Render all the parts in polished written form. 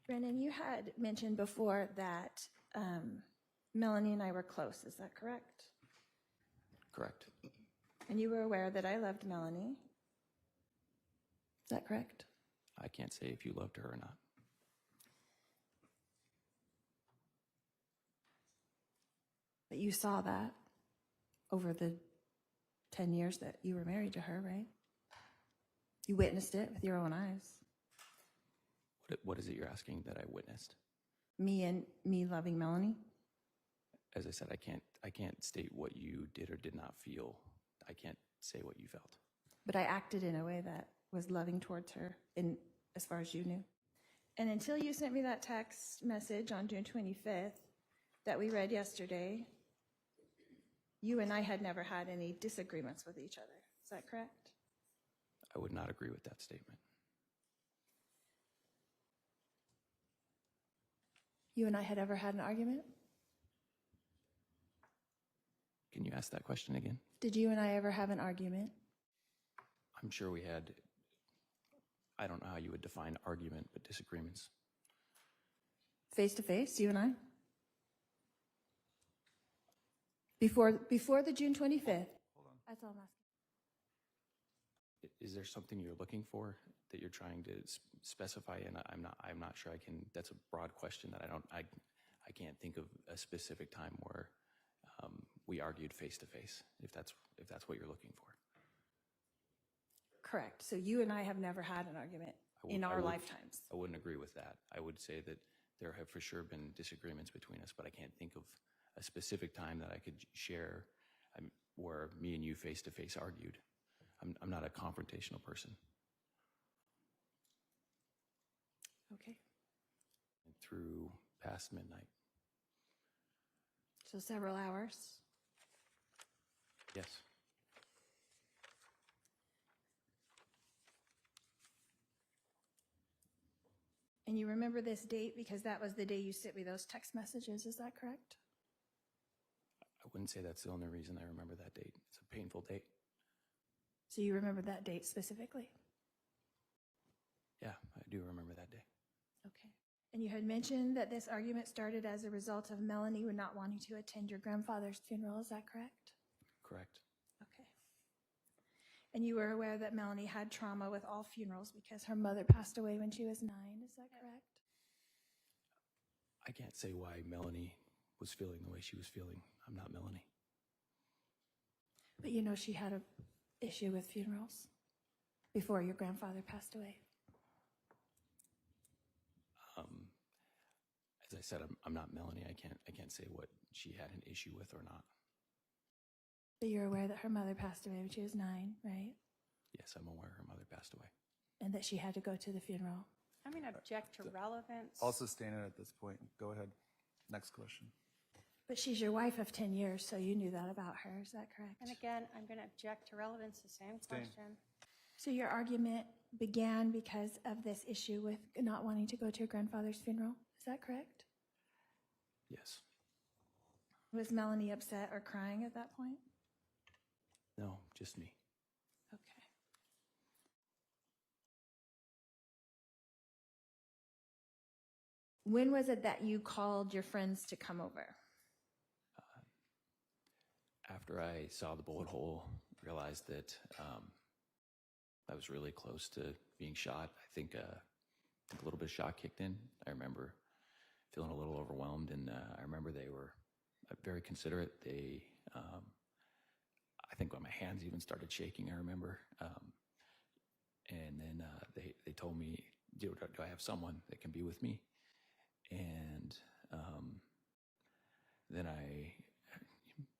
Brennan, you had mentioned before that Melanie and I were close. Is that correct? Correct. And you were aware that I loved Melanie. Is that correct? I can't say if you loved her or not. But you saw that over the 10 years that you were married to her, right? You witnessed it with your own eyes. What is it you're asking that I witnessed? Me loving Melanie. As I said, I can't state what you did or did not feel. I can't say what you felt. But I acted in a way that was loving towards her, as far as you knew. And until you sent me that text message on June 25th that we read yesterday, you and I had never had any disagreements with each other. Is that correct? I would not agree with that statement. You and I had ever had an argument? Can you ask that question again? Did you and I ever have an argument? I'm sure we had, I don't know how you would define argument, but disagreements. Face to face, you and I? Before the June 25th? Hold on. That's all I'm asking. Is there something you're looking for that you're trying to specify? And I'm not sure I can. That's a broad question that I can't think of a specific time where we argued face to face. If that's what you're looking for. Correct. So you and I have never had an argument in our lifetimes. I wouldn't agree with that. I would say that there have for sure been disagreements between us, but I can't think of a specific time that I could share where me and you face to face argued. I'm not a confrontational person. Okay. Through past midnight. So several hours. Yes. And you remember this date because that was the day you sent me those text messages. Is that correct? I wouldn't say that's the only reason I remember that date. It's a painful date. So you remember that date specifically? Yeah, I do remember that day. Okay. And you had mentioned that this argument started as a result of Melanie not wanting to attend your grandfather's funeral. Is that correct? Correct. Okay. And you were aware that Melanie had trauma with all funerals because her mother passed away when she was 9. Is that correct? I can't say why Melanie was feeling the way she was feeling. I'm not Melanie. But you know she had an issue with funerals before your grandfather passed away. As I said, I'm not Melanie. I can't say what she had an issue with or not. But you're aware that her mother passed away when she was 9, right? Yes, I'm aware her mother passed away. And that she had to go to the funeral. I'm going to object to relevance. I'll sustain it at this point. Go ahead. Next question. But she's your wife of 10 years, so you knew that about her. Is that correct? And again, I'm going to object to relevance, the same question. So your argument began because of this issue with not wanting to go to your grandfather's funeral. Is that correct? Yes. Was Melanie upset or crying at that point? No, just me. Okay. When was it that you called your friends to come over? After I saw the bullet hole, realized that I was really close to being shot. I think a little bit of shock kicked in. I remember feeling a little overwhelmed, and I remember they were very considerate. They, I think when my hands even started shaking, I remember. And then they told me, do I have someone that can be with me? And then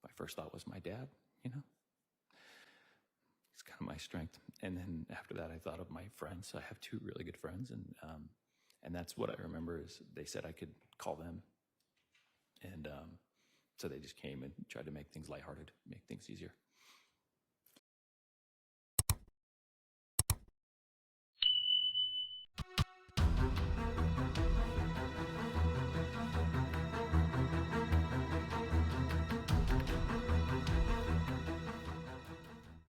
my first thought was my dad, you know. He's kind of my strength. And then after that, I thought of my friends. I have 2 really good friends, and that's what I remember is they said I could call them. And so they just came and tried to make things lighthearted, make things easier.